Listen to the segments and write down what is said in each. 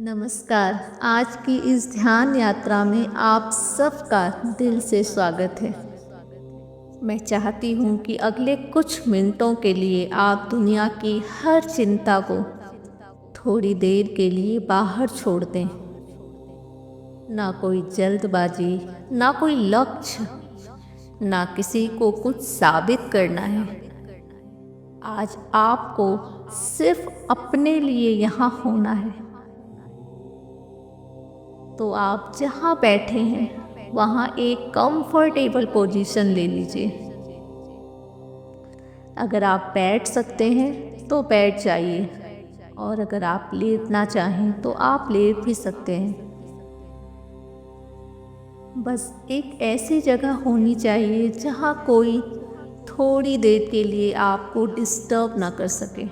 नमस्कार। आज की इस ध्यान यात्रा में आप सबका दिल से स्वागत है। मैं चाहती हूँ कि अगले कुछ मिनटों के लिए आप दुनिया की हर चिंता को थोड़ी देर के लिए बाहर छोड़ दें। ना कोई जल्दबाजी, ना कोई लक्ष्य, ना किसी को कुछ साबित करना है। आज आपको सिर्फ अपने लिए यहाँ होना है। तो आप जहाँ बैठे हैं वहाँ एक कंफर्टेबल पोजीशन ले लीजिए। अगर आप बैठ सकते हैं तो बैठ जाइए, और अगर आप लेटना चाहें तो आप लेट भी सकते हैं। बस एक ऐसी जगह होनी चाहिए जहाँ कोई थोड़ी देर के लिए आपको डिस्टर्ब ना कर सके।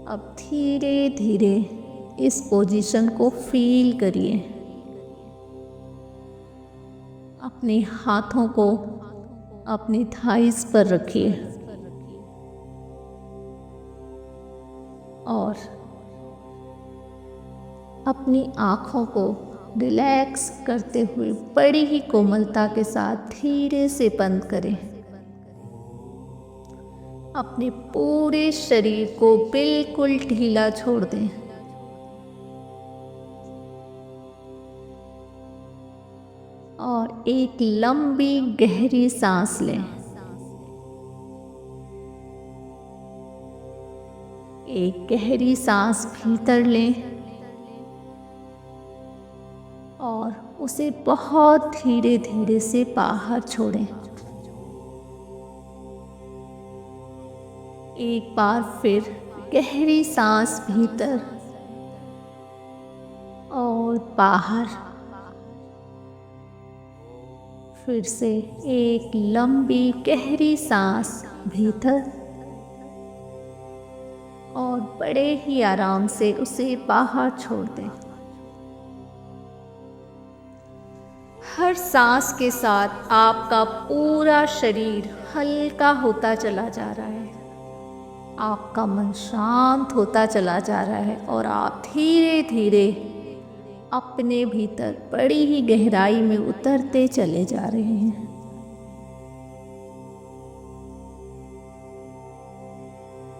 अब धीरे धीरे इस पोजीशन को फील करिए। अपने हाथों को अपनी थाइस पर रखिए और अपनी आँखों को रिलैक्स करते हुए बड़ी ही कोमलता के साथ धीरे से बंद करें। अपने पूरे शरीर को बिल्कुल ढीला छोड़ दें। और एक लंबी गहरी सांस लें। एक गहरी सांस भीतर लें और उसे बहुत धीरे धीरे से बाहर छोड़ें। एक बार फिर गहरी सांस भीतर और बाहर। फिर से एक लंबी गहरी सांस भीतर और बड़े ही आराम से उसे बाहर छोड़ दें। हर सांस के साथ आपका पूरा शरीर हल्का होता चला जा रहा है। आपका मन शांत होता चला जा रहा है और आप धीरे धीरे अपने भीतर बड़ी ही गहराई में उतरते चले जा रहे हैं।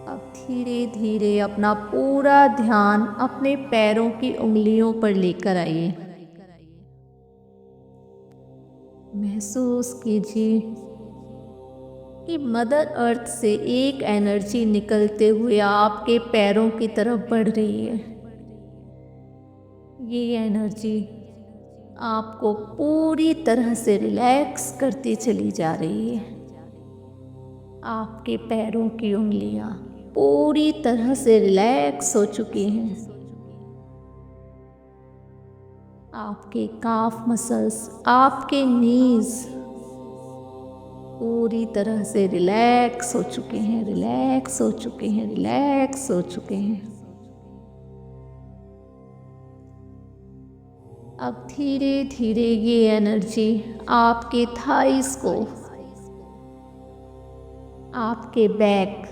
अब धीरे धीरे अपना पूरा ध्यान अपने पैरों की उंगलियों पर लेकर आइए। महसूस कीजिए कि मदर अर्थ से एक एनर्जी निकलते हुए आपके पैरों की तरफ बढ़ रही है। ये एनर्जी आपको पूरी तरह से रिलैक्स करती चली जा रही है। आपके पैरों की उंगलियां पूरी तरह से रिलैक्स हो चुकी हैं। आपके काफ मसल्स, आपके नीज पूरी तरह से रिलैक्स हो चुके हैं, रिलैक्स हो चुके हैं, रिलैक्स हो चुके हैं। अब धीरे धीरे ये एनर्जी आपके थाइस को, आपके बैक,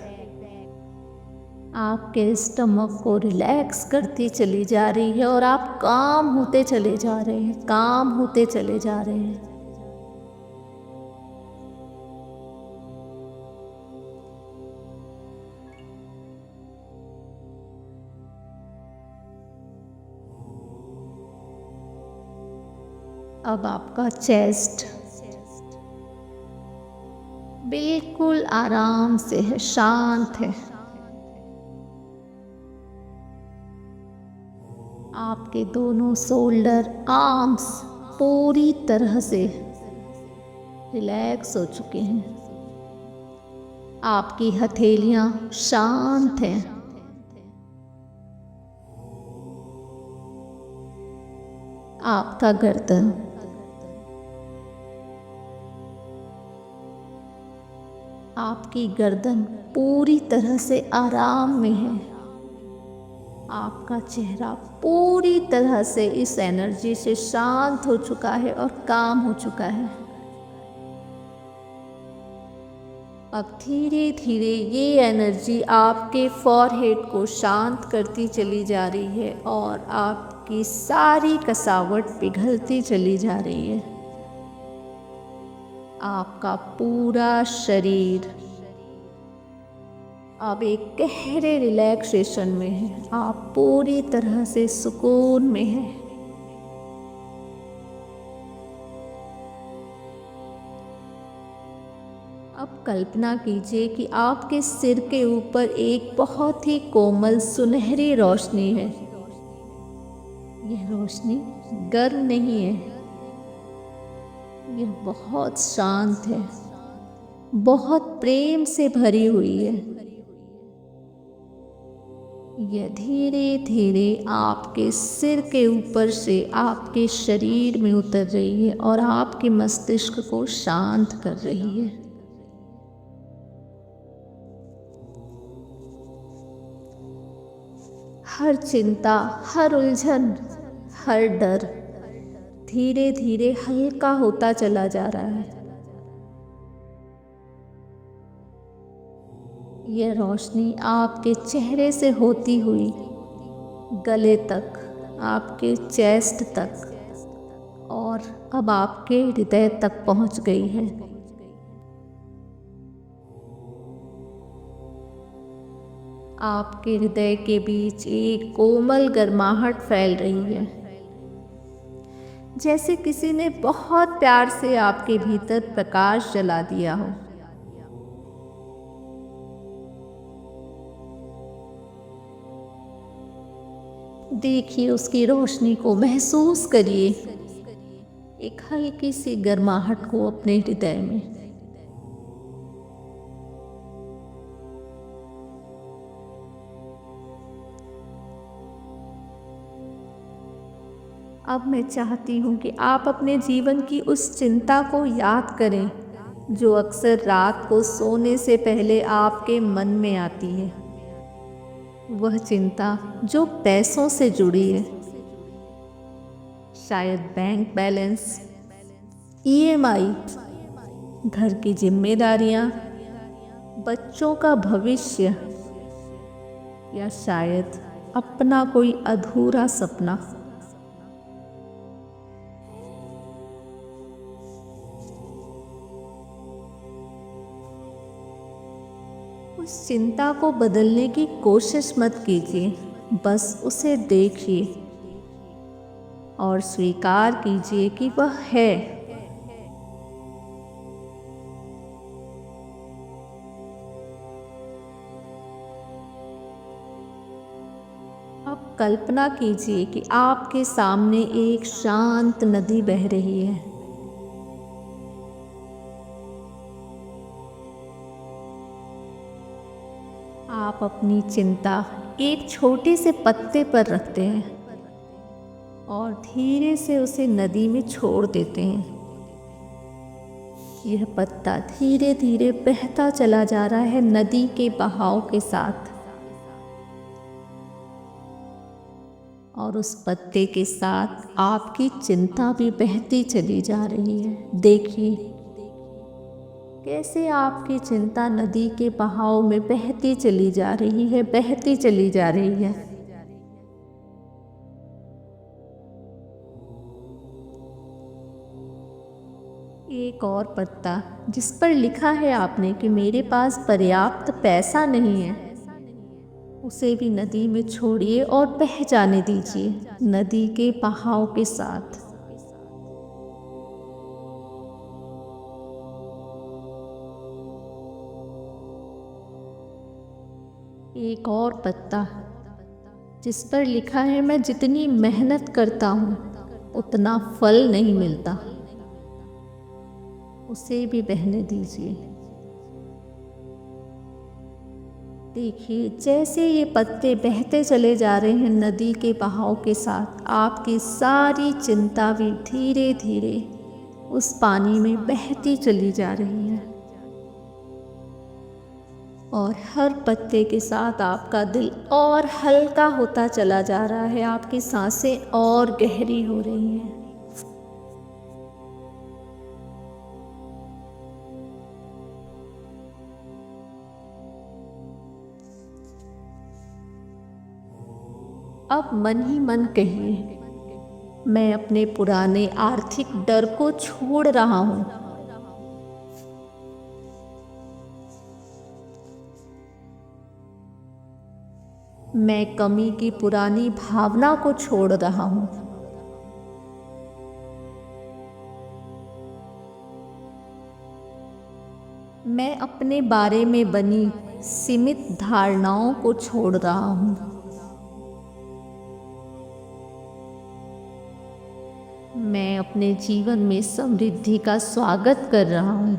आपके स्टमक को रिलैक्स करती चली जा रही है और आप काम होते चले जा रहे हैं, काम होते चले जा रहे हैं। अब आपका चेस्ट बिल्कुल आराम से है, शांत है। आपके दोनों शोल्डर, आर्म्स पूरी तरह से रिलैक्स हो चुके हैं। आपकी हथेलियां शांत हैं। आपका गर्दन, आपकी गर्दन पूरी तरह से आराम में है। आपका चेहरा पूरी तरह से इस एनर्जी से शांत हो चुका है और काम हो चुका है। अब धीरे धीरे ये एनर्जी आपके फॉरहेड को शांत करती चली जा रही है और आपकी सारी कसावट पिघलती चली जा रही है। आपका पूरा शरीर अब एक गहरे रिलैक्सेशन में है। आप पूरी तरह से सुकून में हैं। अब कल्पना कीजिए कि आपके सिर के ऊपर एक बहुत ही कोमल सुनहरी रोशनी है। यह रोशनी गर्म नहीं है, यह बहुत शांत है, बहुत प्रेम से भरी हुई है। यह धीरे धीरे आपके सिर के ऊपर से आपके शरीर में उतर रही है और आपके मस्तिष्क को शांत कर रही है। हर चिंता, हर उलझन, हर डर धीरे धीरे हल्का होता चला जा रहा है। यह रोशनी आपके चेहरे से होती हुई गले तक, आपके चेस्ट तक और अब आपके हृदय तक पहुंच गई है। आपके हृदय के बीच एक कोमल गर्माहट फैल रही है, जैसे किसी ने बहुत प्यार से आपके भीतर प्रकाश जला दिया हो। देखिए उसकी रोशनी को, महसूस करिए एक हल्की सी गर्माहट को अपने हृदय में। अब मैं चाहती हूँ कि आप अपने जीवन की उस चिंता को याद करें जो अक्सर रात को सोने से पहले आपके मन में आती है। वह चिंता जो पैसों से जुड़ी है, शायद बैंक बैलेंस, ईएमआई, घर की जिम्मेदारियां, बच्चों का भविष्य या शायद अपना कोई अधूरा सपना। उस चिंता को बदलने की कोशिश मत कीजिए, बस उसे देखिए और स्वीकार कीजिए कि वह है। अब कल्पना कीजिए कि आपके सामने एक शांत नदी बह रही है। आप अपनी चिंता एक छोटे से पत्ते पर रखते हैं और धीरे से उसे नदी में छोड़ देते हैं। यह पत्ता धीरे धीरे बहता चला जा रहा है नदी के बहाव के साथ, और उस पत्ते के साथ आपकी चिंता भी बहती चली जा रही है। देखिए कैसे आपकी चिंता नदी के बहाव में बहती चली जा रही है, बहती चली जा रही है। एक और पत्ता जिस पर लिखा है आपने कि मेरे पास पर्याप्त पैसा नहीं है, उसे भी नदी में छोड़िए और बह जाने दीजिए नदी के बहाव के साथ। एक और पत्ता जिस पर लिखा है मैं जितनी मेहनत करता हूँ उतना फल नहीं मिलता, उसे भी बहने दीजिए। देखिए जैसे ये पत्ते बहते चले जा रहे हैं नदी के बहाव के साथ, आपकी सारी चिंता भी धीरे धीरे उस पानी में बहती चली जा रही है और हर पत्ते के साथ आपका दिल और हल्का होता चला जा रहा है, आपकी सांसें और गहरी हो रही हैं। अब मन ही मन कहिए, मैं अपने पुराने आर्थिक डर को छोड़ रहा हूँ। मैं कमी की पुरानी भावना को छोड़ रहा हूँ। मैं अपने बारे में बनी सीमित धारणाओं को छोड़ रहा हूँ। मैं अपने जीवन में समृद्धि का स्वागत कर रहा हूँ।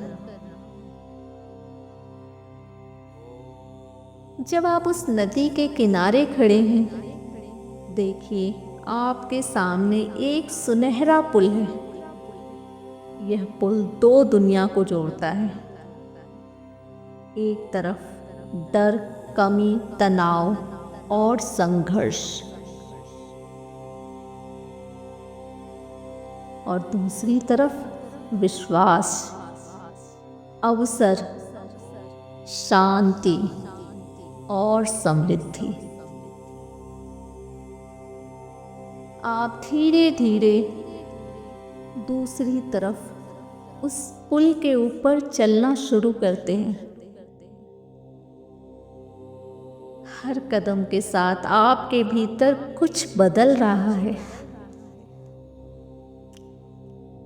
जब आप उस नदी के किनारे खड़े हैं, देखिए आपके सामने एक सुनहरा पुल है। यह पुल दो दुनिया को जोड़ता है। एक तरफ डर, कमी, तनाव और संघर्ष, और दूसरी तरफ विश्वास, अवसर, शांति और समृद्धि। आप धीरे धीरे दूसरी तरफ उस पुल के ऊपर चलना शुरू करते हैं। हर कदम के साथ आपके भीतर कुछ बदल रहा है।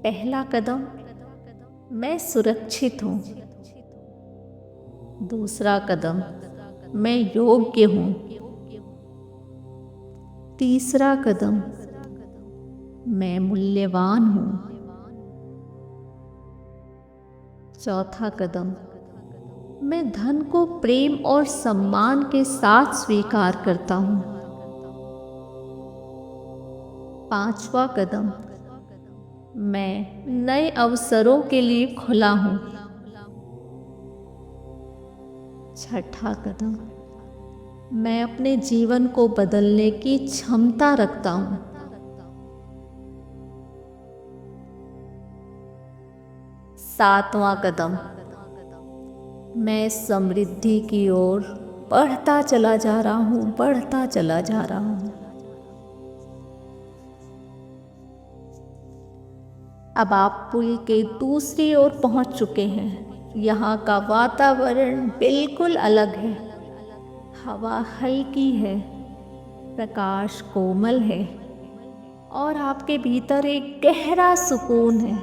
पहला कदम, मैं सुरक्षित हूँ। दूसरा कदम, मैं योग्य हूँ। तीसरा कदम, मैं मूल्यवान हूँ। चौथा कदम, मैं धन को प्रेम और सम्मान के साथ स्वीकार करता हूँ। पांचवा कदम, मैं नए अवसरों के लिए खुला हूँ। छठा कदम, मैं अपने जीवन को बदलने की क्षमता रखता हूँ। सातवां कदम, मैं समृद्धि की ओर बढ़ता चला जा रहा हूँ, बढ़ता चला जा रहा हूँ। अब आप पुल के दूसरी ओर पहुँच चुके हैं। यहाँ का वातावरण बिल्कुल अलग है। हवा हल्की है, प्रकाश कोमल है, और आपके भीतर एक गहरा सुकून है।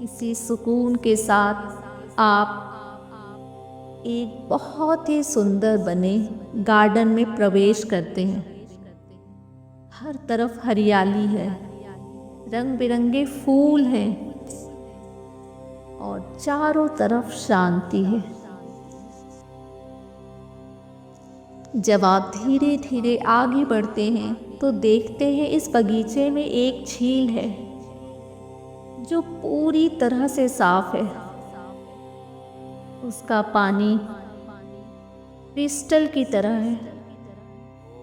इसी सुकून के साथ आप एक बहुत ही सुंदर बने गार्डन में प्रवेश करते हैं। हर तरफ हरियाली है, रंग बिरंगे फूल हैं और चारों तरफ शांति है। जब आप धीरे धीरे आगे बढ़ते हैं तो देखते हैं इस बगीचे में एक झील है जो पूरी तरह से साफ है। उसका पानी क्रिस्टल की तरह है,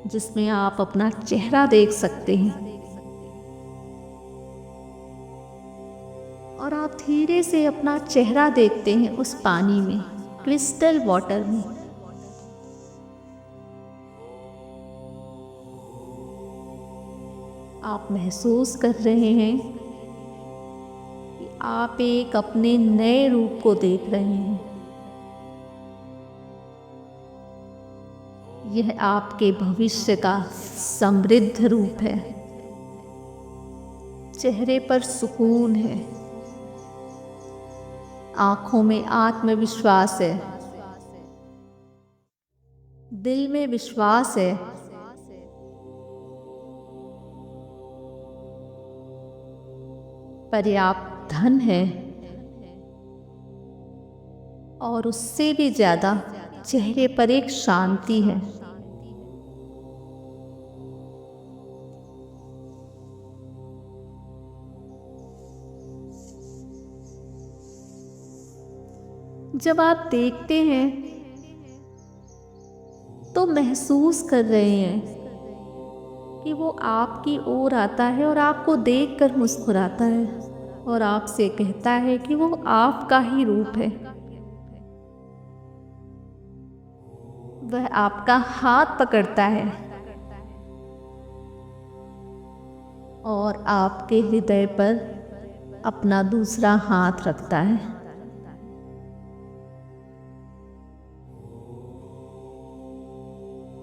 जिसमें आप अपना चेहरा देख सकते हैं। और आप धीरे से अपना चेहरा देखते हैं उस पानी में, क्रिस्टल वाटर में। आप महसूस कर रहे हैं कि आप एक अपने नए रूप को देख रहे हैं। यह आपके भविष्य का समृद्ध रूप है। चेहरे पर सुकून है, आंखों में आत्मविश्वास है, दिल में विश्वास है। पर्याप्त धन है, और उससे भी ज्यादा चेहरे पर एक शांति है। जब आप देखते हैं तो महसूस कर रहे हैं कि वो आपकी ओर आता है और आपको देखकर मुस्कुराता है और आपसे कहता है कि वो आपका ही रूप है। वह आपका हाथ पकड़ता है और आपके हृदय पर अपना दूसरा हाथ रखता है।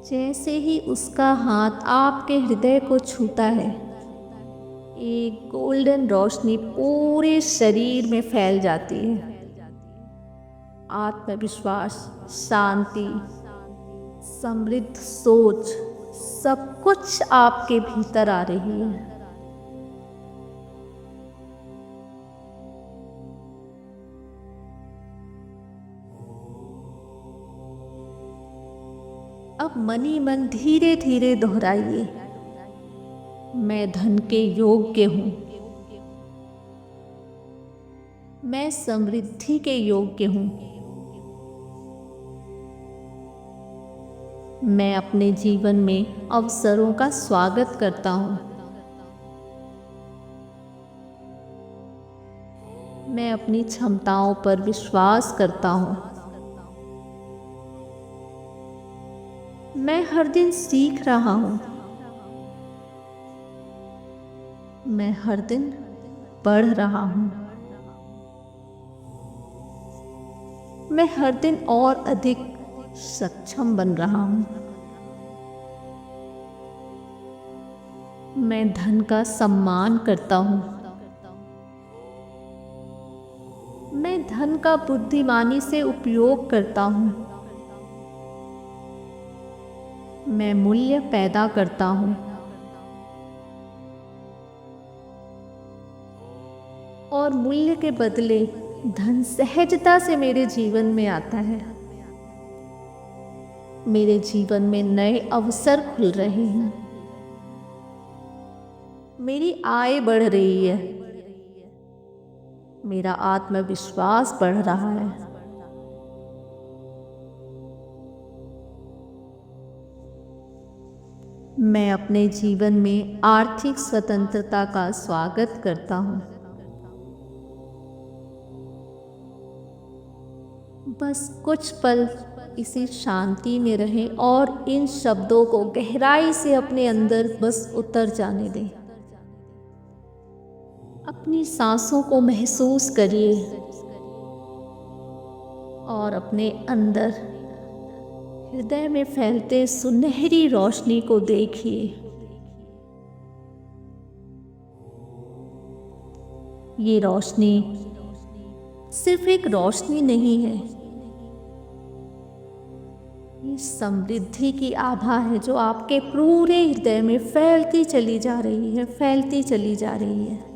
जैसे ही उसका हाथ आपके हृदय को छूता है, एक गोल्डन रोशनी पूरे शरीर में फैल जाती है। आत्मविश्वास, शांति, समृद्ध सोच, सब कुछ आपके भीतर आ रही है। अब मन ही मन धीरे धीरे दोहराइए, मैं धन के योग्य हूँ, मैं समृद्धि के योग्य हूँ, मैं अपने जीवन में अवसरों का स्वागत करता हूँ, मैं अपनी क्षमताओं पर विश्वास करता हूँ, मैं हर दिन सीख रहा हूँ, मैं हर दिन बढ़ रहा हूँ, मैं हर दिन और अधिक सक्षम बन रहा हूँ, मैं धन का सम्मान करता हूँ, मैं धन का बुद्धिमानी से उपयोग करता हूँ, मैं मूल्य पैदा करता हूँ और मूल्य के बदले धन सहजता से मेरे जीवन में आता है। मेरे जीवन में नए अवसर खुल रहे हैं, मेरी आय बढ़ रही है, मेरा आत्मविश्वास बढ़ रहा है। मैं अपने जीवन में आर्थिक स्वतंत्रता का स्वागत करता हूँ। बस कुछ पल इसी शांति में रहें और इन शब्दों को गहराई से अपने अंदर बस उतर जाने दें। अपनी सांसों को महसूस करिए और अपने अंदर हृदय में फैलते सुनहरी रोशनी को देखिए। ये रोशनी सिर्फ एक रोशनी नहीं है, ये समृद्धि की आभा है जो आपके पूरे हृदय में फैलती चली जा रही है, फैलती चली जा रही है।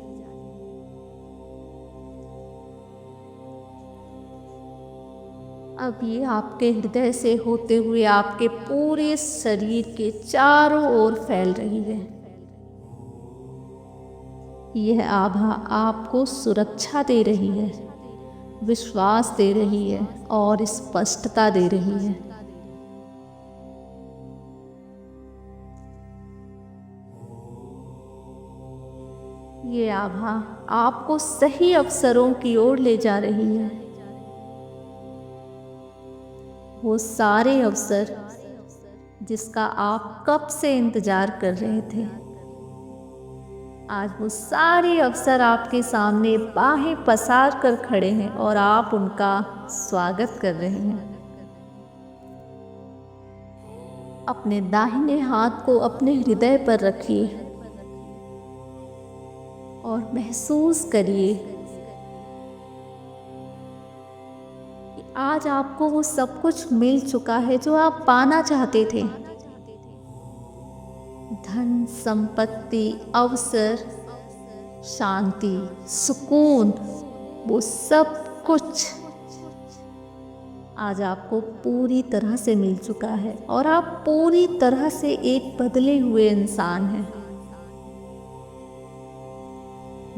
अब ये आपके हृदय से होते हुए आपके पूरे शरीर के चारों ओर फैल रही है। यह आभा आपको सुरक्षा दे रही है, विश्वास दे रही है और स्पष्टता दे रही है। ये आभा आपको सही अवसरों की ओर ले जा रही है। वो सारे अवसर जिसका आप कब से इंतजार कर रहे थे, आज वो सारे अवसर आपके सामने बाहें पसार कर खड़े हैं और आप उनका स्वागत कर रहे हैं। अपने दाहिने हाथ को अपने हृदय पर रखिए और महसूस करिए कि आज आपको वो सब कुछ मिल चुका है जो आप पाना चाहते थे। धन, संपत्ति, अवसर, शांति, सुकून, वो सब कुछ आज आपको पूरी तरह से मिल चुका है और आप पूरी तरह से एक बदले हुए इंसान हैं।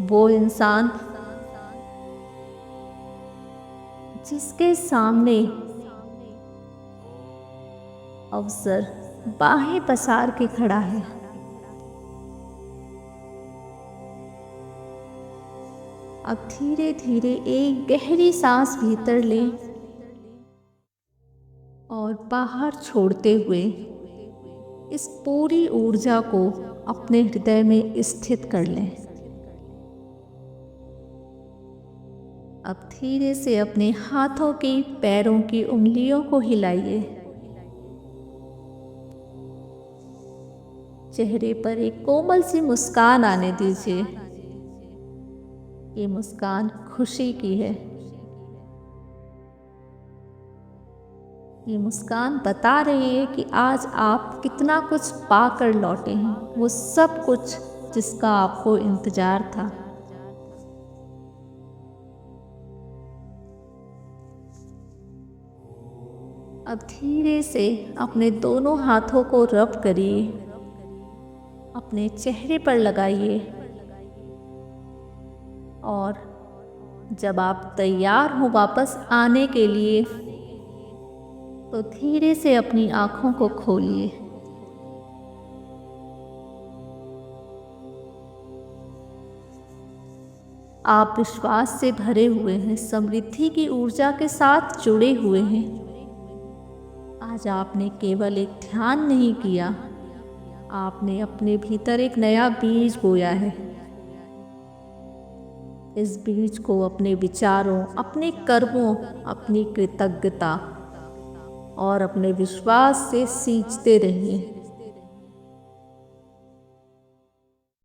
वो इंसान जिसके सामने अवसर बाहें पसार के खड़ा है। अब धीरे धीरे एक गहरी सांस भीतर लें और बाहर छोड़ते हुए इस पूरी ऊर्जा को अपने हृदय में स्थित कर लें। अब धीरे से अपने हाथों की पैरों की उंगलियों को हिलाइए। चेहरे पर एक कोमल सी मुस्कान आने दीजिए। ये मुस्कान खुशी की है। ये मुस्कान बता रही है कि आज आप कितना कुछ पाकर लौटे हैं, वो सब कुछ जिसका आपको इंतजार था। अब धीरे से अपने दोनों हाथों को रब करिए, अपने चेहरे पर लगाइए और जब आप तैयार हो वापस आने के लिए तो धीरे से अपनी आँखों को खोलिए। आप विश्वास से भरे हुए हैं, समृद्धि की ऊर्जा के साथ जुड़े हुए हैं। आज आपने केवल एक ध्यान नहीं किया, आपने अपने भीतर एक नया बीज बोया है। इस बीज को अपने विचारों, अपने कर्मों, अपनी कृतज्ञता और अपने विश्वास से सींचते रहिए।